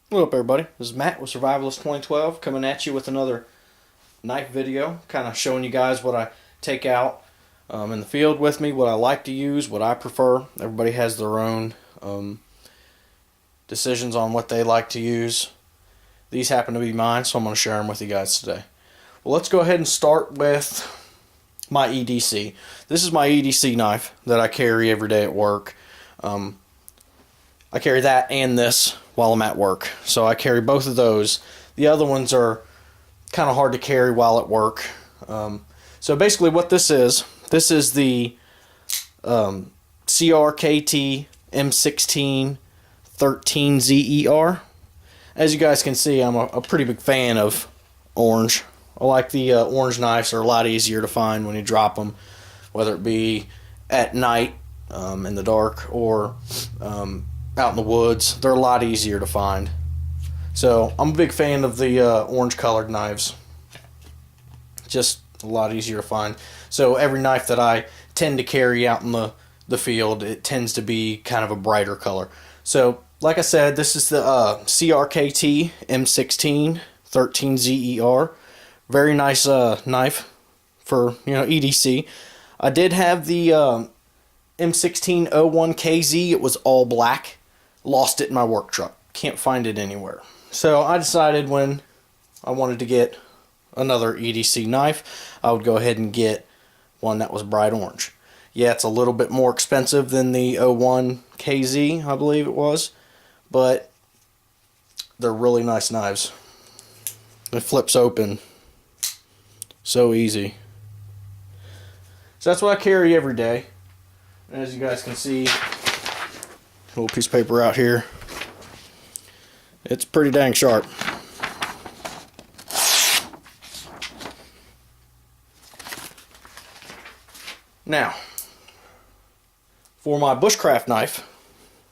What up, everybody? This is Matt with Survivalist 2012 coming at you with another knife video, kind of showing you guys what I take out in the field with me, what I like to use, what I prefer. Everybody has their own decisions on what they like to use. These happen to be mine, so I'm going to share them with you guys today. Well, let's go ahead and start with my EDC. This is my EDC knife that I carry every day at work. I carry that and this while I'm at work. So I carry both of those. The other ones are kind of hard to carry while at work. So basically what this is the CRKT M16 13ZER. As you guys can see, I'm a pretty big fan of orange. I like the orange knives. Are a lot easier to find when you drop them, whether it be at night in the dark or out in the woods. They're a lot easier to find. So I'm a big fan of the orange colored knives. Just a lot easier to find. So every knife that I tend to carry out in the field, it tends to be kind of a brighter color. So like I said, this is the CRKT M16 13ZER. Very nice knife for, EDC. I did have the M1601KZ. It was all black. Lost it in my work truck. Can't find it anywhere. So I decided when I wanted to get another EDC knife, I would go ahead and get one that was bright orange. Yeah, it's a little bit more expensive than the 01KZ, I believe it was, but they're really nice knives. It flips open so easy. So that's what I carry every day. As you guys can see, a little piece of paper out here. It's pretty dang sharp. Now, for my bushcraft knife,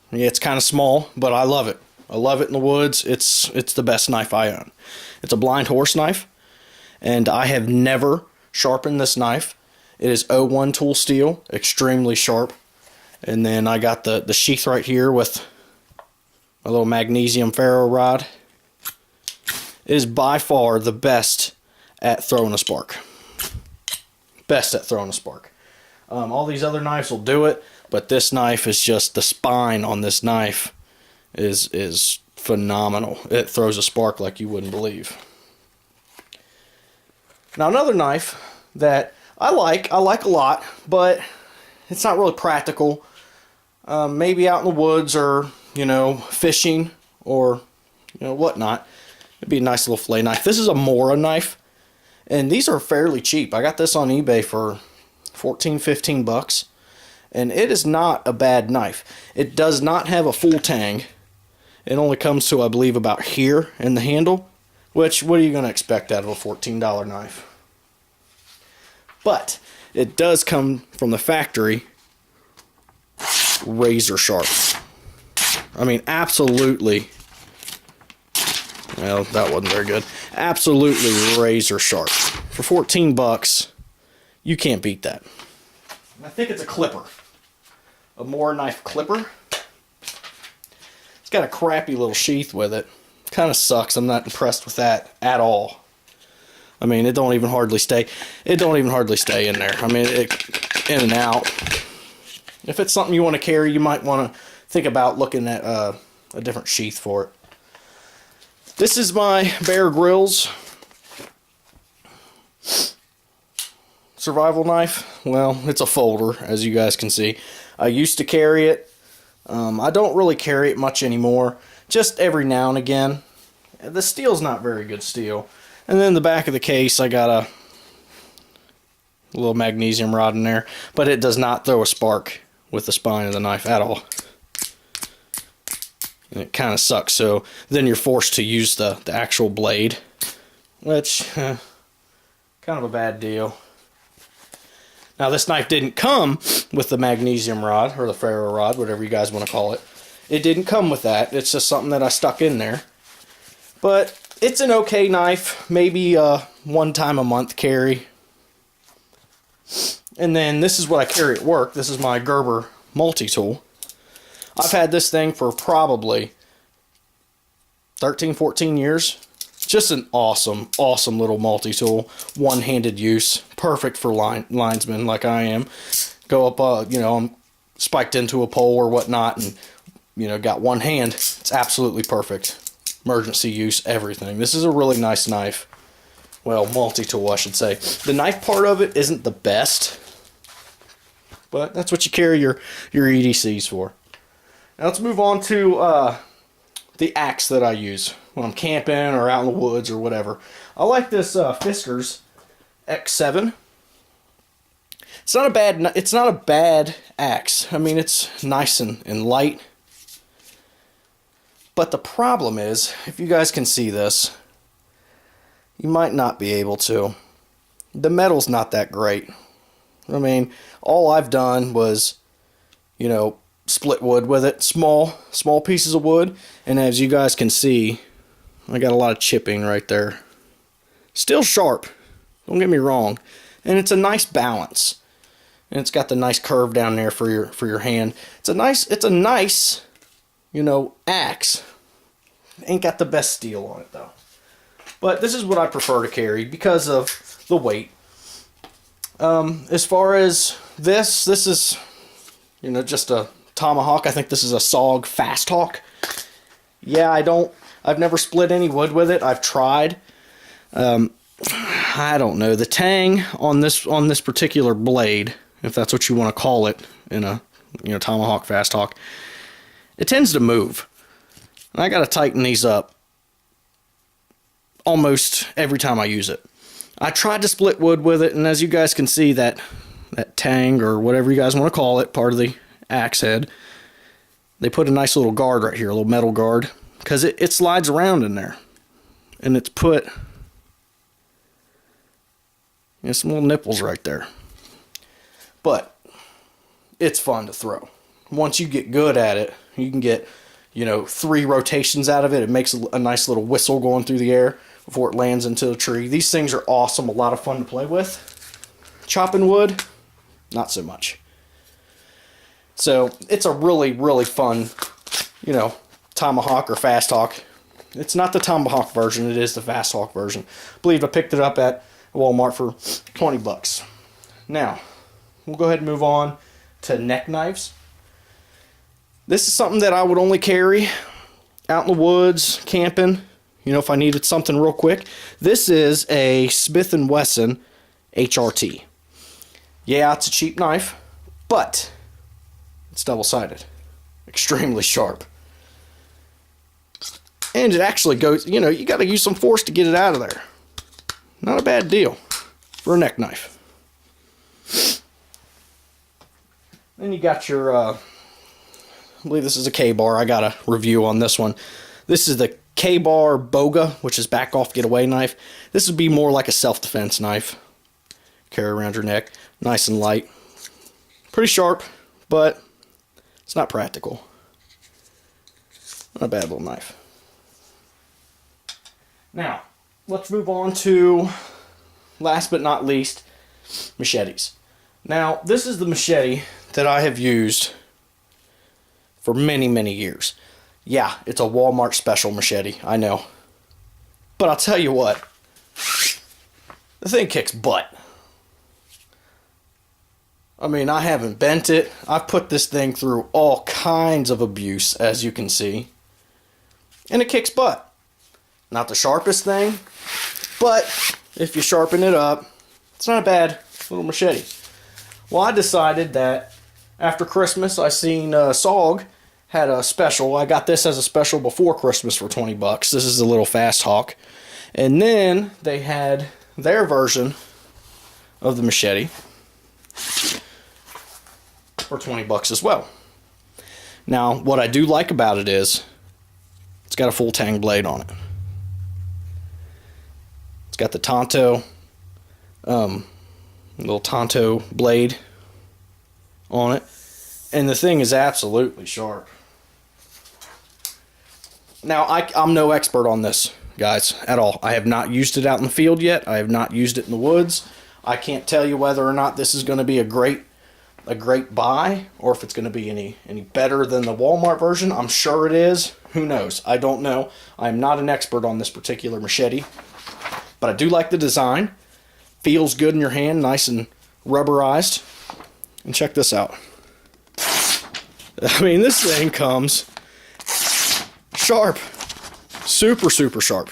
yeah, it's kind of small, but I love it. I love it in the woods. It's the best knife I own. It's a blind horse knife, and I have never sharpened this knife. It is 01 tool steel, extremely sharp. And then I got the sheath right here with a little magnesium ferro rod. It is by far the best at throwing a spark. Best at throwing a spark. All these other knives will do it, but this knife is just, the spine on this knife is phenomenal. It throws a spark like you wouldn't believe. Now another knife that I like a lot, but it's not really practical. Maybe out in the woods or, fishing or, whatnot. It'd be a nice little fillet knife. This is a Mora knife, and these are fairly cheap. I got this on eBay for 14, 15 bucks, and it is not a bad knife. It does not have a full tang. It only comes to, I believe, about here in the handle, which, what are you going to expect out of a $14 knife? But it does come from the factory razor sharp. I mean, absolutely. Well, that wasn't very good. Absolutely razor sharp. For 14 bucks, you can't beat that. I think it's a clipper. A Mora knife clipper. It's got a crappy little sheath with it. Kind of sucks. I'm not impressed with that at all. I mean, it don't even hardly stay in there. I mean, in and out. If it's something you want to carry, you might want to think about looking at a different sheath for it. This is my Bear Grylls survival knife. Well, it's a folder, as you guys can see. I used to carry it. I don't really carry it much anymore. Just every now and again. The steel's not very good steel. And then in the back of the case, I got a little magnesium rod in there, but it does not throw a spark with the spine of the knife at all. And it kind of sucks. So then you're forced to use the actual blade, which kind of a bad deal. Now this knife didn't come with the magnesium rod or the ferro rod, whatever you guys want to call it. It didn't come with that. It's just something that I stuck in there. But it's an okay knife, maybe one time a month carry. And then this is what I carry at work. This is my Gerber Multi-Tool. I've had this thing for probably 13, 14 years. Just an awesome, awesome little multi-tool. One-handed use. Perfect for linesmen like I am. Go up, you know, I'm spiked into a pole or whatnot and, you know, got one hand. It's absolutely perfect. Emergency use, everything. This is a really nice knife. Well, multi-tool, I should say. The knife part of it isn't the best, but that's what you carry your EDCs for. Now let's move on to the axe that I use when I'm camping or out in the woods or whatever. I like this Fiskars X7. It's not a bad axe. I mean, it's nice and light. But the problem is, if you guys can see this, you might not be able to. The metal's not that great. I mean, all I've done was, you know, split wood with it, small pieces of wood, and as you guys can see, I got a lot of chipping right there. Still sharp, don't get me wrong, and it's a nice balance, and it's got the nice curve down there for your hand. It's a nice, you know, axe. Ain't got the best steel on it though, but this is what I prefer to carry because of the weight. As far as this is, you know, just a Tomahawk. I think this is a fasthawk. Yeah, I've never split any wood with it. I've tried. I don't know. The tang on this particular blade, if that's what you want to call it, in a, you know, Tomahawk, fasthawk, it tends to move. And I got to tighten these up almost every time I use it. I tried to split wood with it, and as you guys can see, that tang, or whatever you guys want to call it, part of the axe head, they put a nice little guard right here, a little metal guard, because it slides around in there, and it's put, you know, some little nipples right there. But it's fun to throw. Once you get good at it, you can get, you know, 3 rotations out of it. It makes a nice little whistle going through the air before it lands into a tree. These things are awesome, a lot of fun to play with. Chopping wood, not so much. So it's a really, really fun, you know, Tomahawk or fasthawk. It's not the Tomahawk version, it is the fasthawk version. I believe I picked it up at Walmart for 20 bucks. Now, we'll go ahead and move on to neck knives. This is something that I would only carry out in the woods, camping, you know, if I needed something real quick. This is a Smith & Wesson HRT. Yeah, it's a cheap knife, but it's double-sided. Extremely sharp. And it actually goes, you know, you got to use some force to get it out of there. Not a bad deal for a neck knife. Then you got your, I believe this is a KBAR. I got a review on this one. This is the KBAR boga, which is back off getaway knife. This would be more like a self-defense knife. Carry around your neck. Nice and light. Pretty sharp, but it's not practical. Not a bad little knife. Now, let's move on to, last but not least, machetes. Now, this is the machete that I have used for many, many years. Yeah, it's a Walmart special machete, I know. But I'll tell you what, the thing kicks butt. I mean, I haven't bent it. I've put this thing through all kinds of abuse, as you can see. And it kicks butt. Not the sharpest thing, but if you sharpen it up, it's not a bad little machete. Well, I decided that after Christmas, I seen SOG had a special. I got this as a special before Christmas for 20 bucks. This is a little fasthawk. And then they had their version of the machete for 20 bucks as well. Now, what I do like about it is it's got a full tang blade on it. It's got the Tonto, little Tonto blade on it, and the thing is absolutely sharp. Now, I'm no expert on this, guys, at all. I have not used it out in the field yet. I have not used it in the woods. I can't tell you whether or not this is going to be a great buy, or if it's going to be any better than the Walmart version. I'm sure it is. Who knows? I don't know. I'm not an expert on this particular machete, but I do like the design. Feels good in your hand, nice and rubberized. And check this out. I mean, this thing comes sharp. Super, super sharp.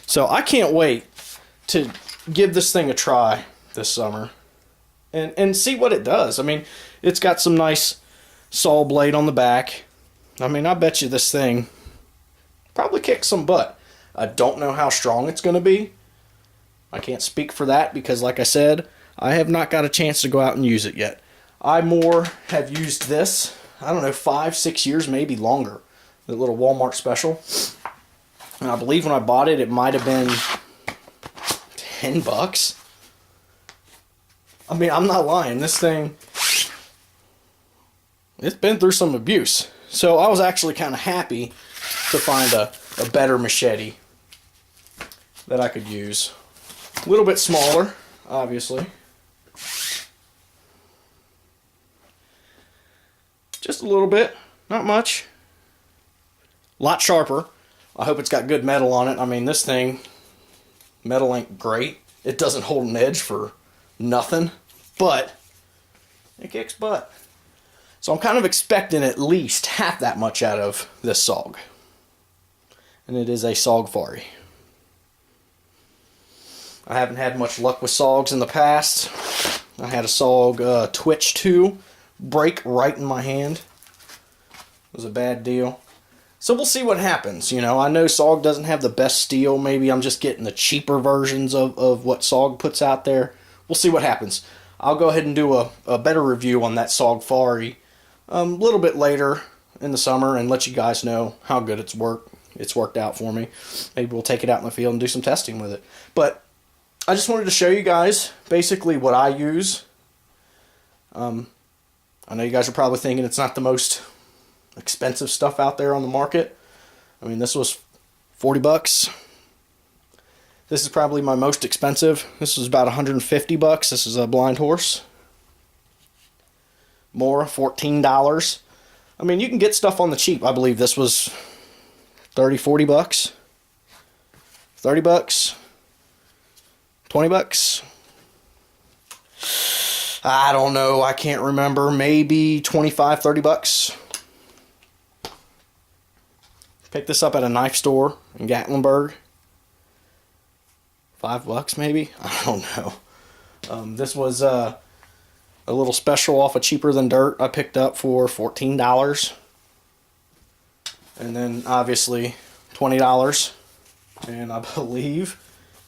So I can't wait to give this thing a try this summer and see what it does. I mean, it's got some nice saw blade on the back. I mean, I bet you this thing probably kicks some butt. I don't know how strong it's going to be. I can't speak for that because, like I said, I have not got a chance to go out and use it yet. I more have used this, I don't know, 5-6 years, maybe longer. The little Walmart special. And I believe when I bought it, it might have been $10. I mean, I'm not lying. This thing, it's been through some abuse. So I was actually kind of happy to find a better machete that I could use. A little bit smaller, obviously. Just a little bit, not much. A lot sharper. I hope it's got good metal on it. I mean, this thing, metal ain't great. It doesn't hold an edge for nothing, but it kicks butt. So I'm kind of expecting at least half that much out of this SOG. And it is a sogfari. I haven't had much luck with SOGs in the past. I had a SOG Twitch 2 break right in my hand. It was a bad deal. So we'll see what happens. You know, I know SOG doesn't have the best steel. Maybe I'm just getting the cheaper versions of what SOG puts out there. We'll see what happens. I'll go ahead and do a better review on that sogfari a little bit later in the summer and let you guys know how good it's worked out for me. Maybe we'll take it out in the field and do some testing with it. But I just wanted to show you guys basically what I use. I know you guys are probably thinking it's not the most expensive stuff out there on the market. I mean, this was $40. This is probably my most expensive. This was about $150. This is a blind horse. Mora, $14. I mean, you can get stuff on the cheap. I believe this was $30-40. $30. $20. I don't know. I can't remember. Maybe $25-30. Picked this up at a knife store in Gatlinburg. $5 maybe? I don't know. This was a little special off of Cheaper Than Dirt I picked up for $14. And then obviously $20. And I believe,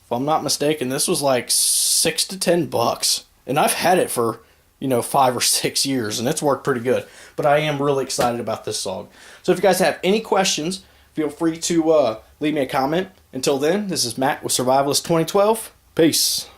if I'm not mistaken, this was like $6 to $10. And I've had it for, 5 or 6 years, and it's worked pretty good. But I am really excited about this SOG. So if you guys have any questions, feel free to leave me a comment. Until then, this is Matt with Survivalist 2012. Peace.